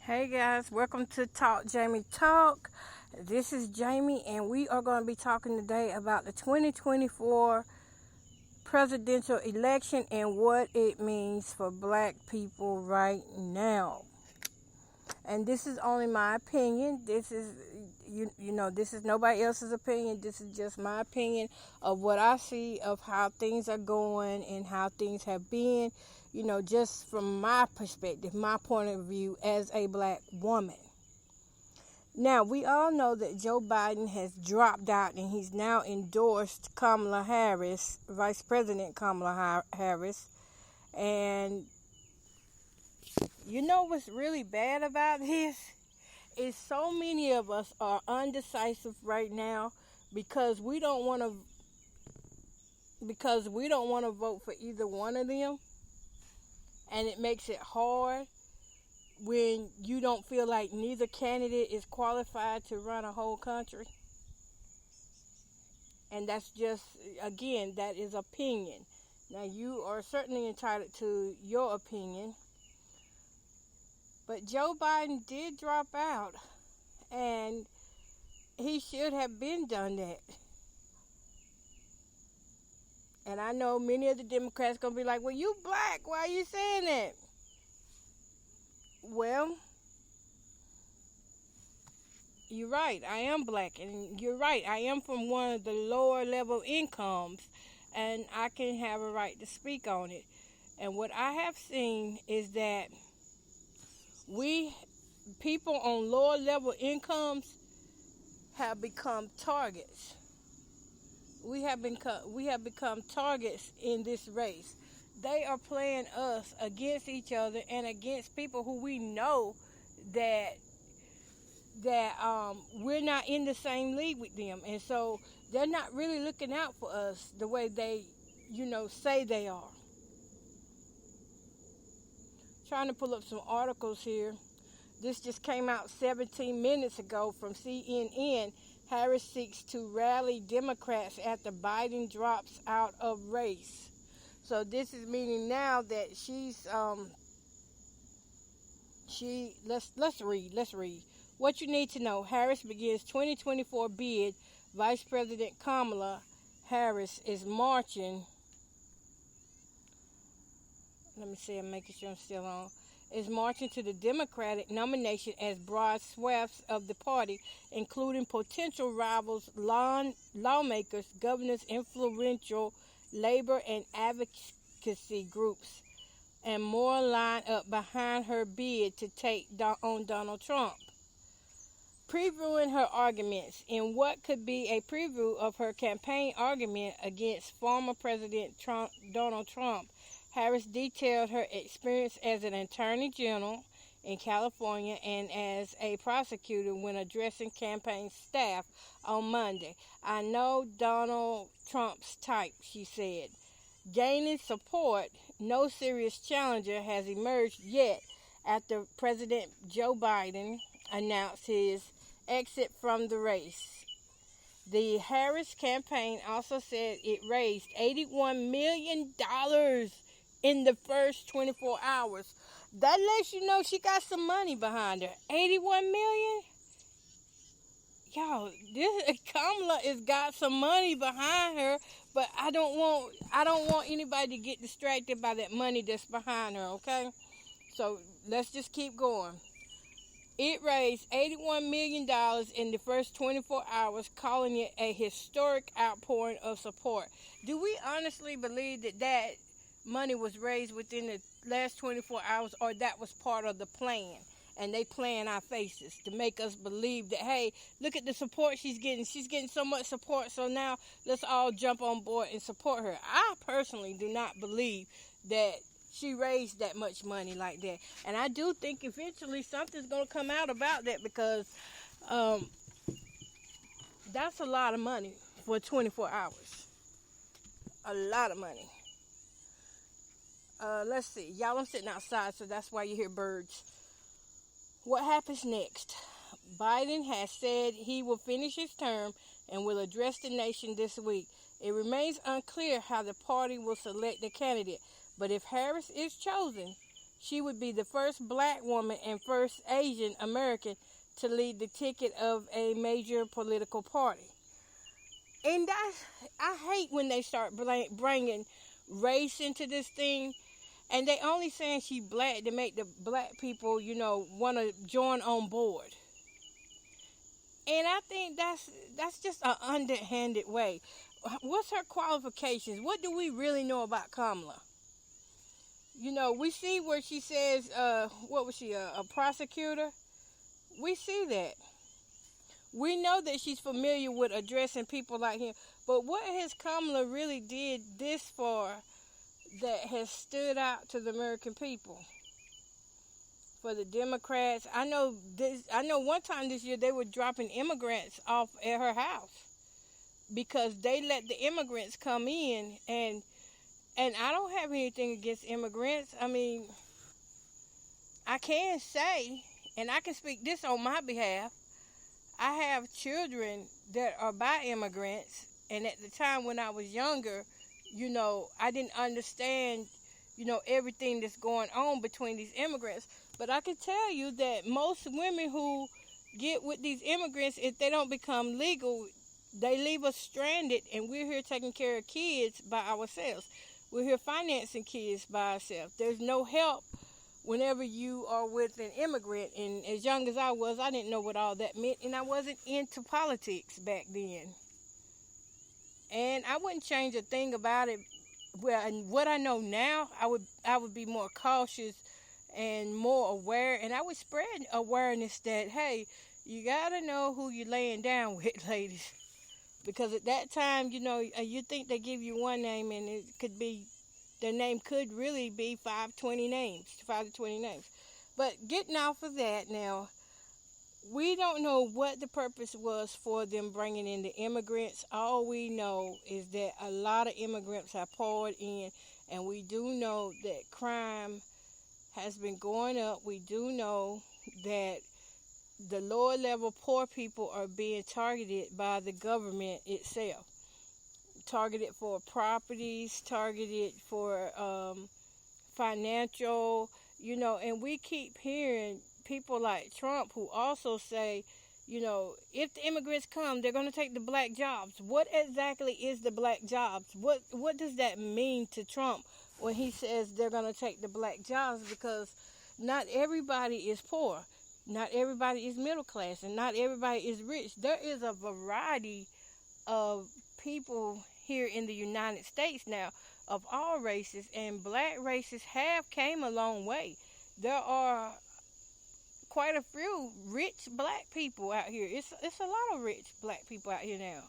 Hey guys, welcome to Talk Jamie Talk. This is Jamie, and we are going to be talking today about the 2024 presidential election and what it means for black people right now. And this is only my opinion. This is this is nobody else's opinion. This is just my opinion of what I see of how things are going and how things have been, just from my perspective, my point of view as a black woman. Now, we all know that Joe Biden has dropped out and he's now endorsed Kamala Harris, Vice President Kamala Harris. And you know what's really bad about this? Is so many of us are undecisive right now because we don't want to vote for either one of them, and it makes it hard when you don't feel like neither candidate is qualified to run a whole country. And that's just, again, that is opinion. Now, you are certainly entitled to your opinion, but Joe Biden did drop out, and he should have been done that. And I know many of the Democrats going to be like, well, you black, why are you saying that? Well, you're right, I am black, and you're right, I am from one of the lower level incomes, and I can have a right to speak on it. And what I have seen is that people on lower level incomes have become targets. We have become targets in this race. They are playing us against each other and against people who we know that we're not in the same league with them, and so they're not really looking out for us the way they, say they are. Trying to pull up some articles here. This just came out 17 minutes ago from CNN. Harris seeks to rally Democrats after Biden drops out of race. So this is meaning now that let's read. What you need to know: Harris begins 2024 bid. Vice President Kamala Harris is marching. Let me see, I'm making sure I'm still on. Is marching to the Democratic nomination as broad swaths of the party, including potential rivals, lawmakers, governors, influential labor and advocacy groups, and more line up behind her bid to take on Donald Trump. Previewing her arguments in what could be a preview of her campaign argument against former President Donald Trump, Harris detailed her experience as an attorney general in California and as a prosecutor when addressing campaign staff on Monday. I know Donald Trump's type, she said. Gaining support, no serious challenger has emerged yet after President Joe Biden announced his exit from the race. The Harris campaign also said it raised $81 million in the first 24 hours. That lets you know she got some money behind her. 81 million? Y'all, this Kamala has got some money behind her, but I don't want anybody to get distracted by that money that's behind her, okay? So let's just keep going. It raised $81 million in the first 24 hours, calling it a historic outpouring of support. Do we honestly believe that money was raised within the last 24 hours, or that was part of the plan? And they play in our faces to make us believe that, hey, look at the support she's getting. She's getting so much support, so now let's all jump on board and support her. I personally do not believe that she raised that much money like that. And I do think eventually something's going to come out about that, because that's a lot of money for 24 hours. A lot of money. Let's see. Y'all, I'm sitting outside, so that's why you hear birds. What happens next? Biden has said he will finish his term and will address the nation this week. It remains unclear how the party will select the candidate, but if Harris is chosen, She would be the first black woman and first Asian American to lead the ticket of a major political party. And I hate when they start bringing race into this thing, and they only saying she black to make the black people, want to join on board. And I think that's just an underhanded way. What's her qualifications? What do we really know about Kamala? We see where she says, what was she, a prosecutor? We see that. We know that she's familiar with addressing people like him. But what has Kamala really did this for that has stood out to the American people? For the Democrats, I know one time this year they were dropping immigrants off at her house because they let the immigrants come in, and I don't have anything against immigrants. I mean, I can say, and I can speak this on my behalf, I have children that are by immigrants, and at the time when I was younger, I didn't understand, everything that's going on between these immigrants. But I can tell you that most women who get with these immigrants, if they don't become legal, they leave us stranded, and we're here taking care of kids by ourselves. We're here financing kids by ourselves. There's no help whenever you are with an immigrant. And as young as I was, I didn't know what all that meant, and I wasn't into politics back then. And I wouldn't change a thing about it. Well, and what I know now, I would be more cautious and more aware, and I would spread awareness that, hey, you gotta know who you're laying down with, ladies, because at that time, you think they give you one name, and it could be, their name could really be 5 to 20 names. But getting off of that now, we don't know what the purpose was for them bringing in the immigrants. All we know is that a lot of immigrants have poured in, and we do know that crime has been going up. We do know that the lower level poor people are being targeted by the government itself. Targeted for properties, targeted for financial, and we keep hearing people like Trump who also say, if the immigrants come, they're going to take the black jobs. What exactly is the black jobs? What does that mean to Trump when he says they're going to take the black jobs? Because not everybody is poor. Not everybody is middle class, and not everybody is rich. There is a variety of people here in the United States now of all races, and black races have came a long way. There are quite a few rich black people out here. It's a lot of rich black people out here now.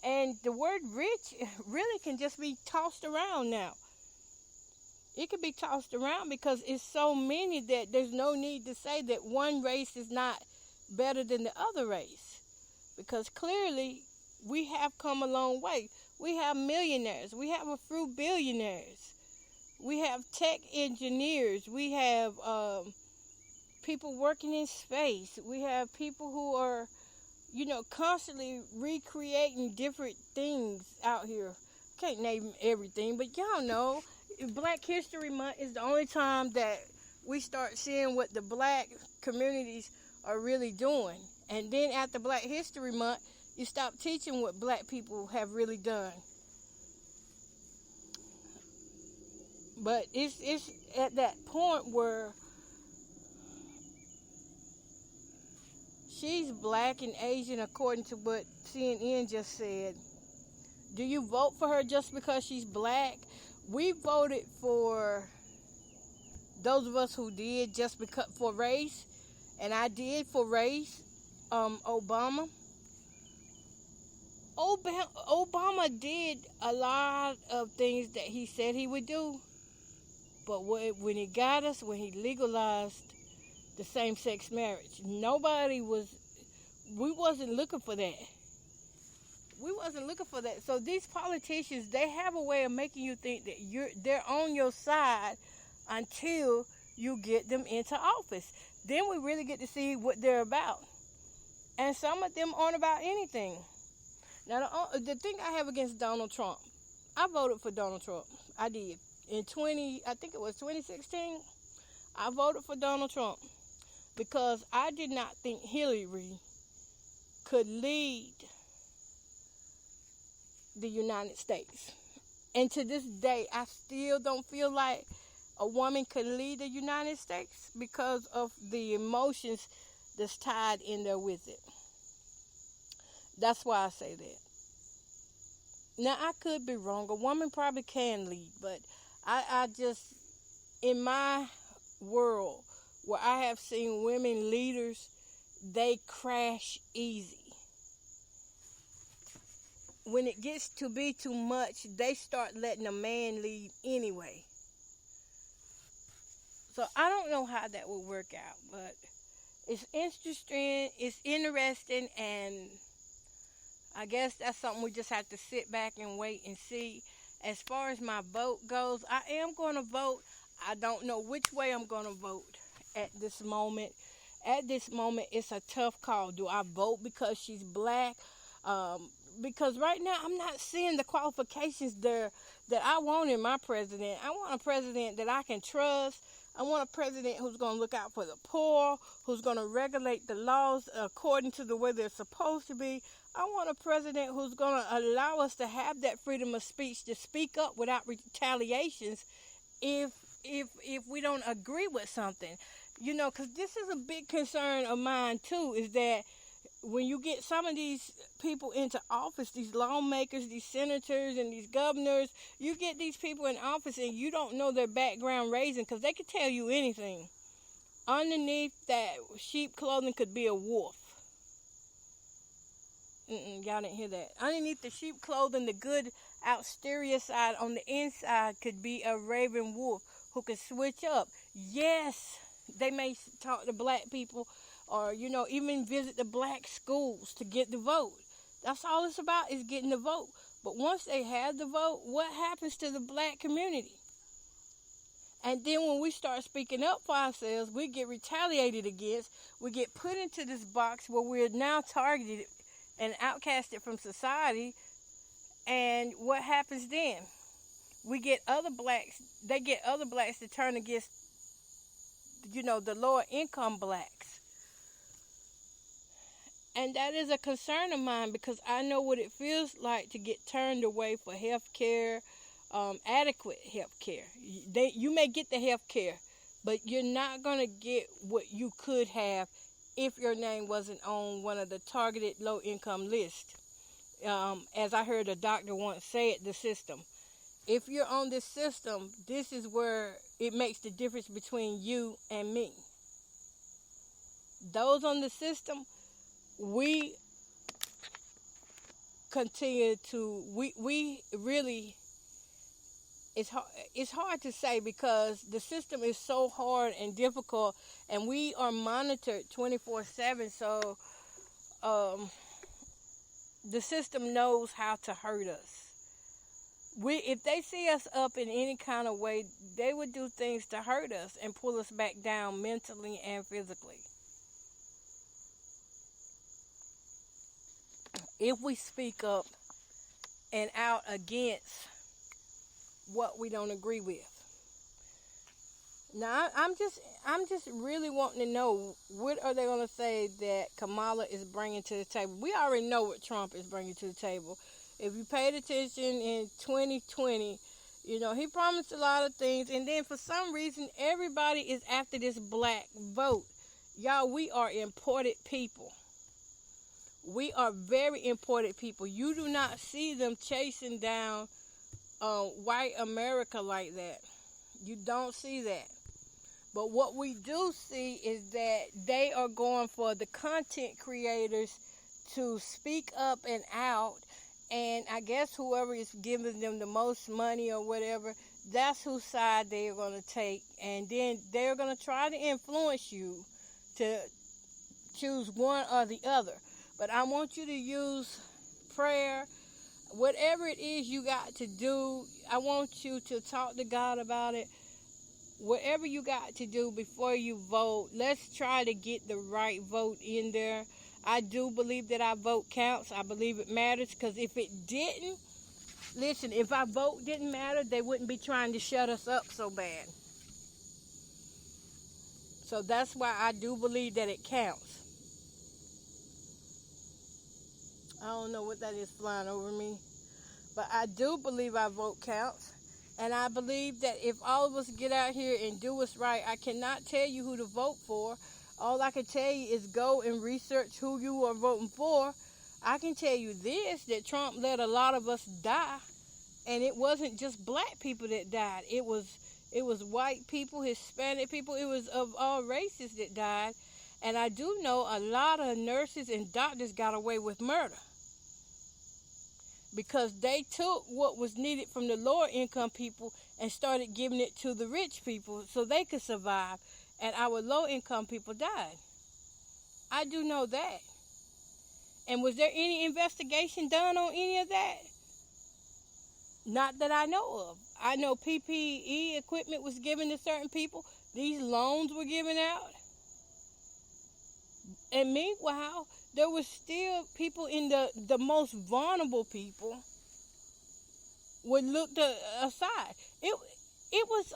And the word rich really can just be tossed around now. It could be tossed around because it's so many that there's no need to say that one race is not better than the other race. Because clearly we have come a long way. We have millionaires. We have a few billionaires. We have tech engineers. We have people working in space. We have people who are, constantly recreating different things out here. Can't name everything, but y'all know Black History Month is the only time that we start seeing what the black communities are really doing. And then after Black History Month, you stop teaching what black people have really done. But it's at that point where she's black and Asian, according to what CNN just said. Do you vote for her just because she's black? We voted for those of us who did just because for race, and I did for race. Obama did a lot of things that he said he would do, but when he got us, when he legalized the same-sex marriage, we wasn't looking for that. We wasn't looking for that. So these politicians, they have a way of making you think that they're on your side until you get them into office. Then we really get to see what they're about. And some of them aren't about anything. Now, the thing I have against Donald Trump, I voted for Donald Trump. I did. I think it was 2016. I voted for Donald Trump because I did not think Hillary could lead the United States. And to this day, I still don't feel like a woman could lead the United States because of the emotions that's tied in there with it. That's why I say that. Now, I could be wrong. A woman probably can lead, but I just, in my world where I have seen women leaders, they crash easy. When it gets to be too much, they start letting a man lead anyway. So I don't know how that would work out, but it's interesting, and I guess that's something we just have to sit back and wait and see. As far as my vote goes, I am going to vote. I don't know which way I'm going to vote at this moment. At this moment, it's a tough call. Do I vote because she's black? Because right now, I'm not seeing the qualifications there that I want in my president. I want a president that I can trust. I want a president who's going to look out for the poor, who's going to regulate the laws according to the way they're supposed to be. I want a president who's going to allow us to have that freedom of speech to speak up without retaliations if we don't agree with something. You know, because this is a big concern of mine too, is that when you get some of these people into office, these lawmakers, these senators, and these governors, you get these people in office and you don't know their background raising, because they could tell you anything. Underneath that sheep clothing could be a wolf. Y'all didn't hear that. Underneath the sheep clothing, the good exterior side, on the inside could be a raven wolf who could switch up. Yes, they may talk to black people, or, you know, even visit the black schools to get the vote. That's all it's about, is getting the vote. But once they have the vote, what happens to the black community? And then when we start speaking up for ourselves, we get retaliated against. We get put into this box where we're now targeted and outcasted from society. And what happens then? They get other blacks to turn against, you know, the lower income blacks. And that is a concern of mine, because I know what it feels like to get turned away for health care, adequate health care. You may get the health care, but you're not going to get what you could have if your name wasn't on one of the targeted low-income lists. As I heard a doctor once say it, the system. If you're on this system, this is where it makes the difference between you and me. Those on the system, we continue to, we really, it's hard to say, because the system is so hard and difficult, and we are monitored 24/7, so the system knows how to hurt us. If they see us up in any kind of way, they would do things to hurt us and pull us back down mentally and physically. If we speak up and out against what we don't agree with. Now, I'm just really wanting to know, what are they going to say that Kamala is bringing to the table? We already know what Trump is bringing to the table. If you paid attention in 2020, you know, he promised a lot of things, and then for some reason, everybody is after this black vote. Y'all, we are imported people. We are very important people. You do not see them chasing down white America like that. You don't see that. But what we do see is that they are going for the content creators to speak up and out. And I guess whoever is giving them the most money or whatever, that's whose side they are going to take. And then they're going to try to influence you to choose one or the other. But I want you to use prayer. Whatever it is you got to do, I want you to talk to God about it. Whatever you got to do before you vote, let's try to get the right vote in there. I do believe that our vote counts. I believe it matters, because if it didn't, listen, if our vote didn't matter, they wouldn't be trying to shut us up so bad. So that's why I do believe that it counts. I don't know what that is flying over me, but I do believe our vote counts. And I believe that if all of us get out here and do what's right, I cannot tell you who to vote for. All I can tell you is go and research who you are voting for. I can tell you this, that Trump let a lot of us die. And it wasn't just black people that died. It was white people, Hispanic people. It was of all races that died. And I do know a lot of nurses and doctors got away with murder because they took what was needed from the lower income people and started giving it to the rich people so they could survive. And our low income people died. I do know that. And was there any investigation done on any of that? Not that I know of. I know PPE equipment was given to certain people. These loans were given out. And meanwhile, there were still people in the most vulnerable people were looked aside. It was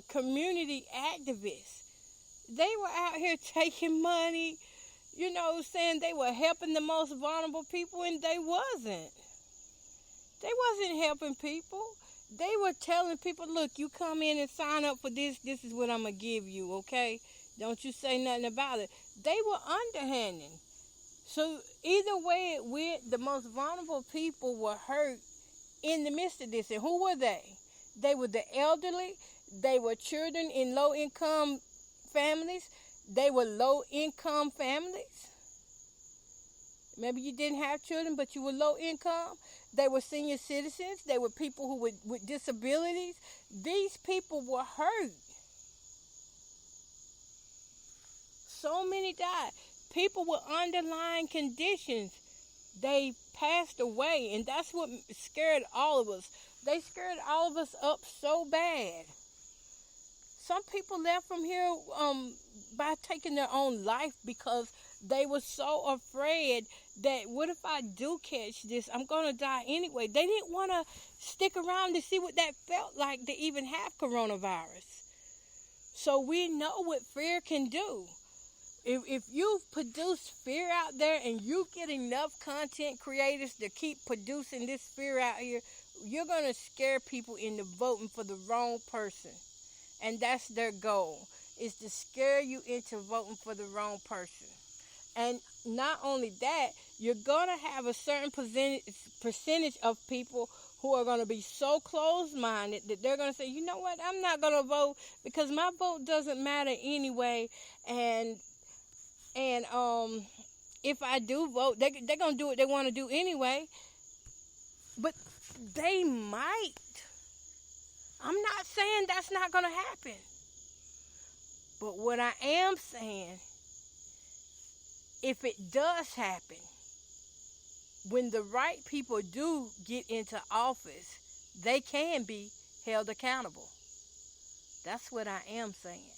community activists. They were out here taking money, saying they were helping the most vulnerable people, and they wasn't. They wasn't helping people. They were telling people, look, you come in and sign up for this. This is what I'm going to give you, okay? Don't you say nothing about it. They were underhanding. So either way it went, the most vulnerable people were hurt in the midst of this. And who were they? They were the elderly. They were children in low-income families. They were low-income families. Maybe you didn't have children, but you were low income. They were senior citizens. They were people who with disabilities. These people were hurt. So many died. People with underlying conditions, they passed away, and that's what scared all of us. They scared all of us up so bad. Some people left from here by taking their own life because they were so afraid that what if I do catch this, I'm going to die anyway. They didn't want to stick around to see what that felt like to even have coronavirus. So we know what fear can do. If you've produced fear out there and you get enough content creators to keep producing this fear out here, you're going to scare people into voting for the wrong person. And that's their goal, is to scare you into voting for the wrong person. And not only that, you're going to have a certain percentage of people who are going to be so closed-minded that they're going to say, you know what, I'm not going to vote because my vote doesn't matter anyway. And if I do vote, they're going to do what they want to do anyway. But they might. I'm not saying that's not going to happen. But what I am saying, if it does happen, when the right people do get into office, they can be held accountable. That's what I am saying.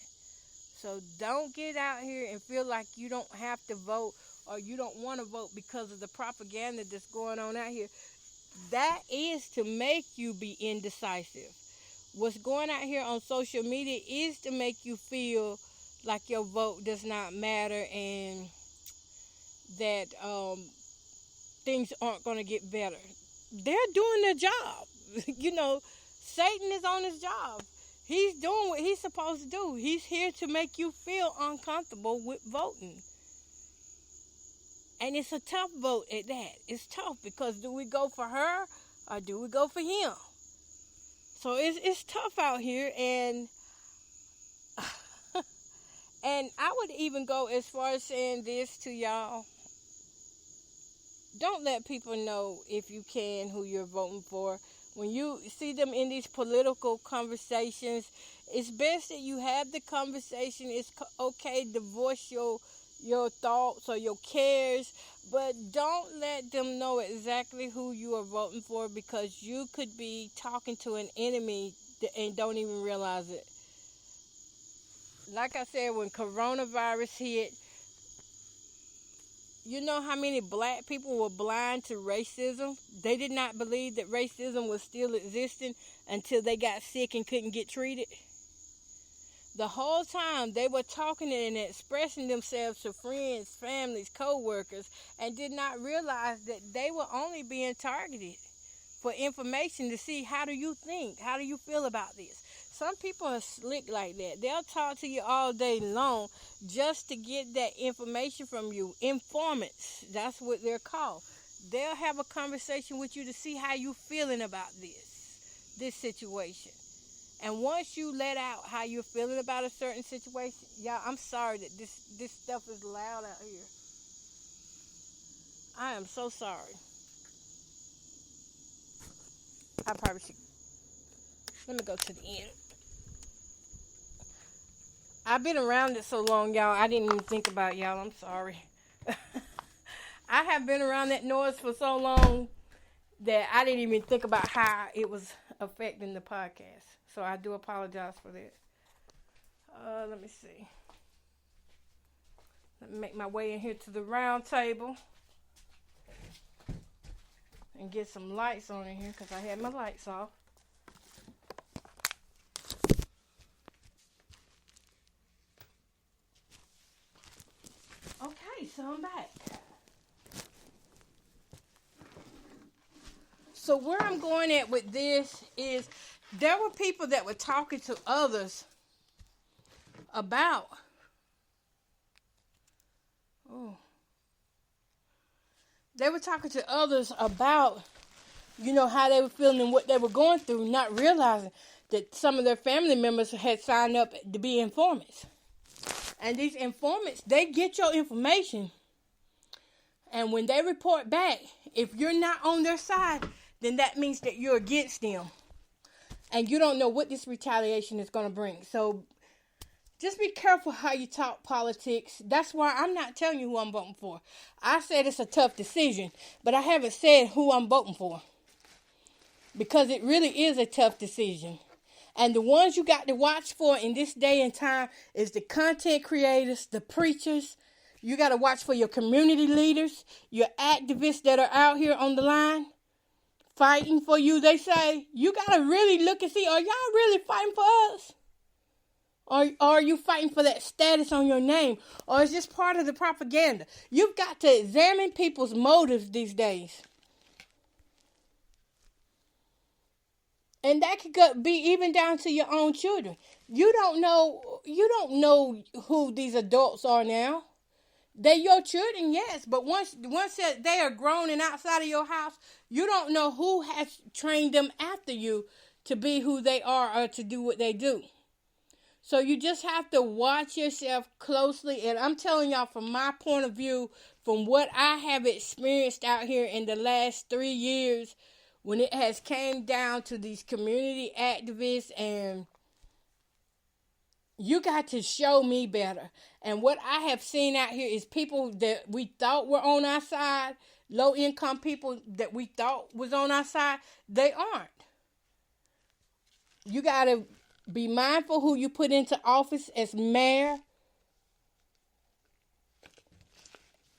So don't get out here and feel like you don't have to vote or you don't want to vote because of the propaganda that's going on out here. That is to make you be indecisive. What's going out here on social media is to make you feel like your vote does not matter and that things aren't going to get better. They're doing their job. Satan is on his job. He's doing what he's supposed to do. He's here to make you feel uncomfortable with voting. And it's a tough vote at that. It's tough because do we go for her or do we go for him? So it's tough out here, and and I would even go as far as saying this to y'all. Don't let people know, if you can, who you're voting for. When you see them in these political conversations, it's best that you have the conversation. It's okay to voice your thoughts or your cares, but don't let them know exactly who you are voting for, because you could be talking to an enemy and don't even realize it. Like I said, when coronavirus hit, You know how many black people were blind to racism? They did not believe that racism was still existing until they got sick and couldn't get treated. The whole time they were talking and expressing themselves to friends, families, co-workers, and did not realize that they were only being targeted for information to see, how do you think? How do you feel about this? Some people are slick like that. They'll talk to you all day long just to get that information from you. Informants, that's what they're called. They'll have a conversation with you to see how you feeling about this situation. And once you let out how you're feeling about a certain situation, y'all, I'm sorry that this stuff is loud out here. I am so sorry. I probably should. Let me go to the end. I've been around it so long, y'all, I didn't even think about y'all. I'm sorry. I have been around that noise for so long that I didn't even think about how it was affecting the podcast. So I do apologize for that. Let me see. Let me make my way in here to the round table and get some lights on in here because I had my lights off. Okay, so I'm back. So where I'm going at with this is there were people that were talking to others about they were talking to others about, how they were feeling and what they were going through, not realizing that some of their family members had signed up to be informants. And these informants, they get your information. And when they report back, if you're not on their side, then that means that you're against them. And you don't know what this retaliation is going to bring. So just be careful how you talk politics. That's why I'm not telling you who I'm voting for. I said it's a tough decision, but I haven't said who I'm voting for. Because it really is a tough decision. And the ones you got to watch for in this day and time is the content creators, the preachers. You got to watch for your community leaders, your activists that are out here on the line fighting for you. They say, you got to really look and see, are y'all really fighting for us? Or are you fighting for that status on your name? Or is this part of the propaganda? You've got to examine people's motives these days. And that could be even down to your own children. You don't know who these adults are now. They're your children, yes, but once they are grown and outside of your house, you don't know who has trained them after you to be who they are or to do what they do. So you just have to watch yourself closely. And I'm telling y'all from my point of view, from what I have experienced out here in the last 3 years, when it has came down to these community activists, and you got to show me better. And what I have seen out here is people that we thought were on our side, low income people that we thought was on our side, they aren't. You got to be mindful who you put into office as mayor.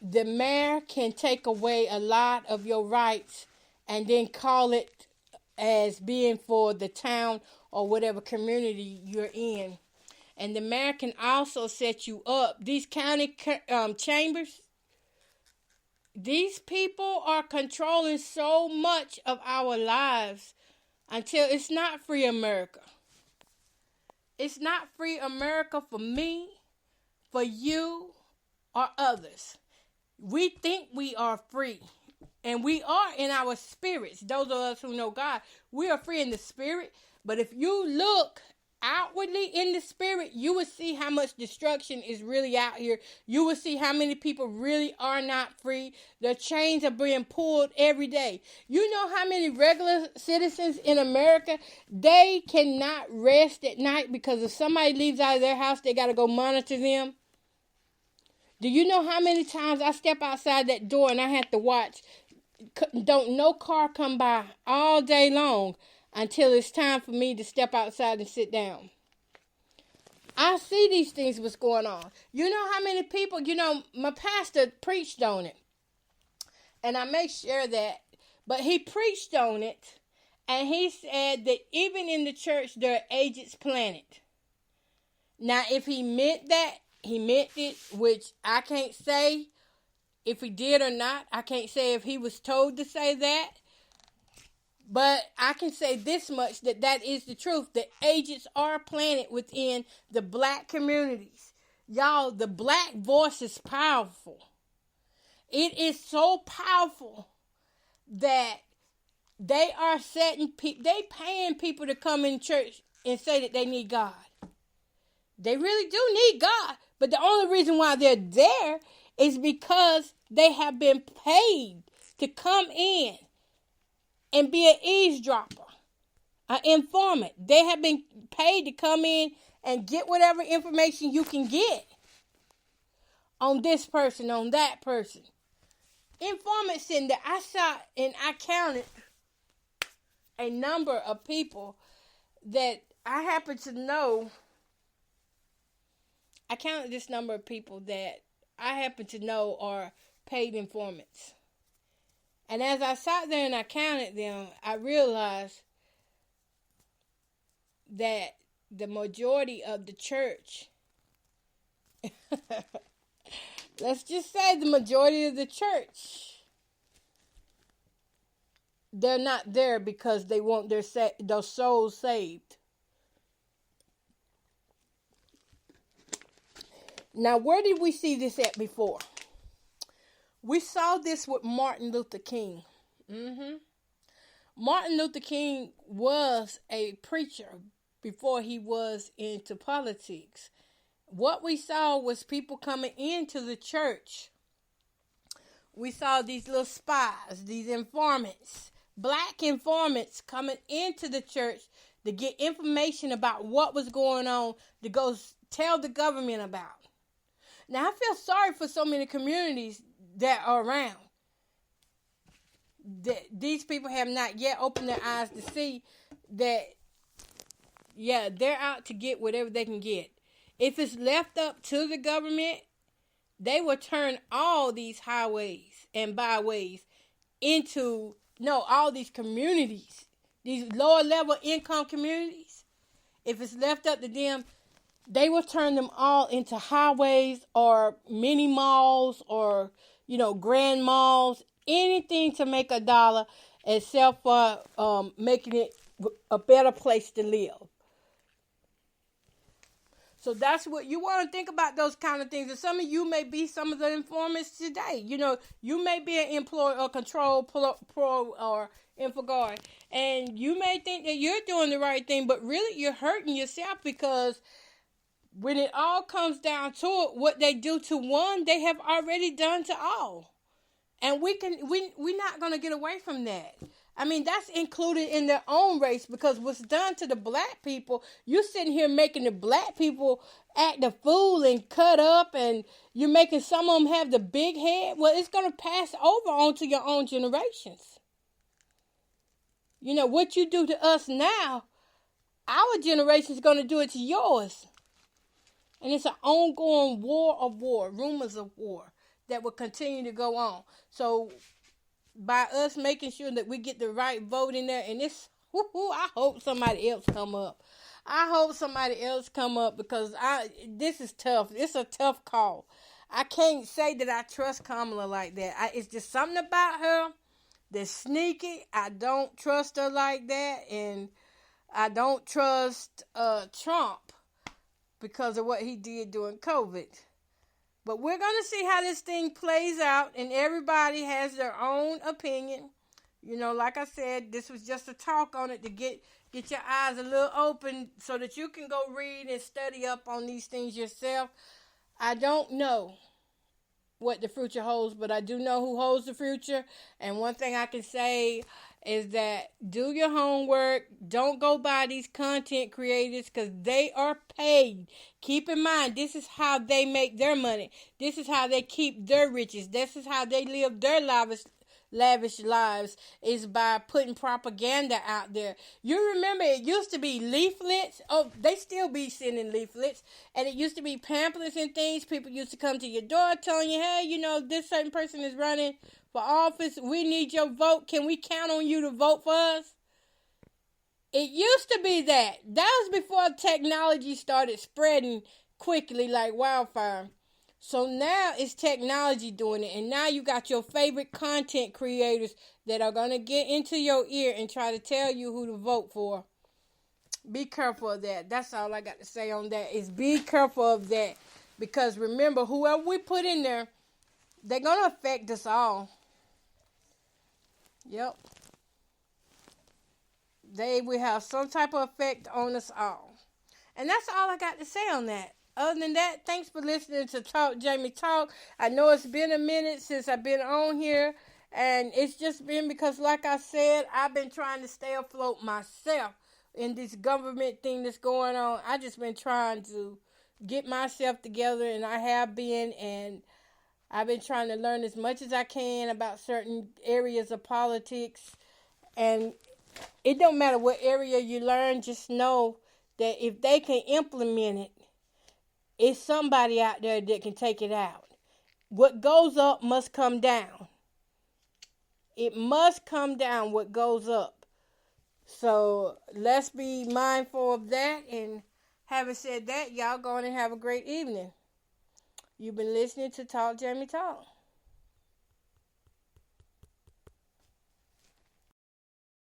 The mayor can take away a lot of your rights and then call it as being for the town or whatever community you're in. And the mayor can also set you up. These county chambers, these people are controlling so much of our lives until it's not free America. It's not free America for me, for you, or others. We think we are free. And we are in our spirits. Those of us who know God, we are free in the spirit. But if you look outwardly in the spirit, you will see how much destruction is really out here. You will see how many people really are not free. The chains are being pulled every day. You know how many regular citizens in America, they cannot rest at night because if somebody leaves out of their house, they got to go monitor them. Do you know how many times I step outside that door and I have to watch? Don't no car come by all day long until it's time for me to step outside and sit down. I see these things what's going on. You know how many people, my pastor preached on it. And I make sure that, but he preached on it. And he said that even in the church, there are agents planted. Now, if he meant that, he meant it, which I can't say if he did or not. I can't say if he was told to say that. But I can say this much, that is the truth. The agents are planted within the black communities. Y'all, the black voice is powerful. It is so powerful that they are they paying people to come in church and say that they need God. They really do need God. But the only reason why they're there is because they have been paid to come in and be an eavesdropper, an informant. They have been paid to come in and get whatever information you can get on this person, on that person. Informants in there. I saw and I counted a number of people that I happen to know. I counted this number of people that I happen to know are paid informants. And as I sat there and I counted them, I realized that the majority of the church, let's just say the majority of the church, they're not there because they want their souls saved. Now, where did we see this at before? We saw this with Martin Luther King. Martin Luther King was a preacher before he was into politics. What we saw was people coming into the church. We saw these little spies, these informants, black informants coming into the church to get information about what was going on, to go tell the government about. Now, I feel sorry for so many communities that are around. These people have not yet opened their eyes to see that, yeah, they're out to get whatever they can get. If it's left up to the government, they will turn all these highways and byways into, all these communities, these lower level income communities. If it's left up to them, they will turn them all into highways or mini malls or, grand malls, anything to make a dollar except for making it a better place to live. So that's what you want to think about, those kind of things. And some of you may be some of the informants today. You may be an employee or control pro or InfoGuard. And you may think that you're doing the right thing, but really you're hurting yourself, because when it all comes down to it, what they do to one, they have already done to all. And we're not going to get away from that. I mean, that's included in their own race, because what's done to the black people, you're sitting here making the black people act a fool and cut up, and you're making some of them have the big head. Well, it's going to pass over onto your own generations. What you do to us now, our generation is going to do it to yours. And it's an ongoing rumors of war that will continue to go on. So by us making sure that we get the right vote in there, and I hope somebody else come up. Because this is tough. It's a tough call. I can't say that I trust Kamala like that. It's just something about her that's sneaky. I don't trust her like that, and I don't trust Trump because of what he did during COVID. But we're going to see how this thing plays out, and everybody has their own opinion. Like I said, this was just a talk on it to get your eyes a little open so that you can go read and study up on these things yourself. I don't know what the future holds, but I do know who holds the future. And one thing I can say is that do your homework. Don't go by these content creators, because they are paid. Keep in mind, this is how they make their money. This is how they keep their riches. This is how they live their lavish lives is by putting propaganda out there. You remember it used to be leaflets. Oh, they still be sending leaflets. And it used to be pamphlets and things. People used to come to your door telling you, hey, this certain person is running for office. We need your vote. Can we count on you to vote for us? It used to be that. That was before technology started spreading quickly like wildfire. So now it's technology doing it. And now you got your favorite content creators that are going to get into your ear and try to tell you who to vote for. Be careful of that. That's all I got to say on that, is be careful of that. Because remember, whoever we put in there, they're going to affect us all. Yep. They will have some type of effect on us all. And that's all I got to say on that. Other than that, thanks for listening to Talk Jamie Talk. I know it's been a minute since I've been on here. And it's just been because, like I said, I've been trying to stay afloat myself in this government thing that's going on. I just been trying to get myself together, and I have been. And I've been trying to learn as much as I can about certain areas of politics. And it don't matter what area you learn, just know that if they can implement it, it's somebody out there that can take it out. What goes up must come down. It must come down what goes up. So let's be mindful of that. And having said that, y'all go on and have a great evening. You've been listening to Talk Jamie Talk.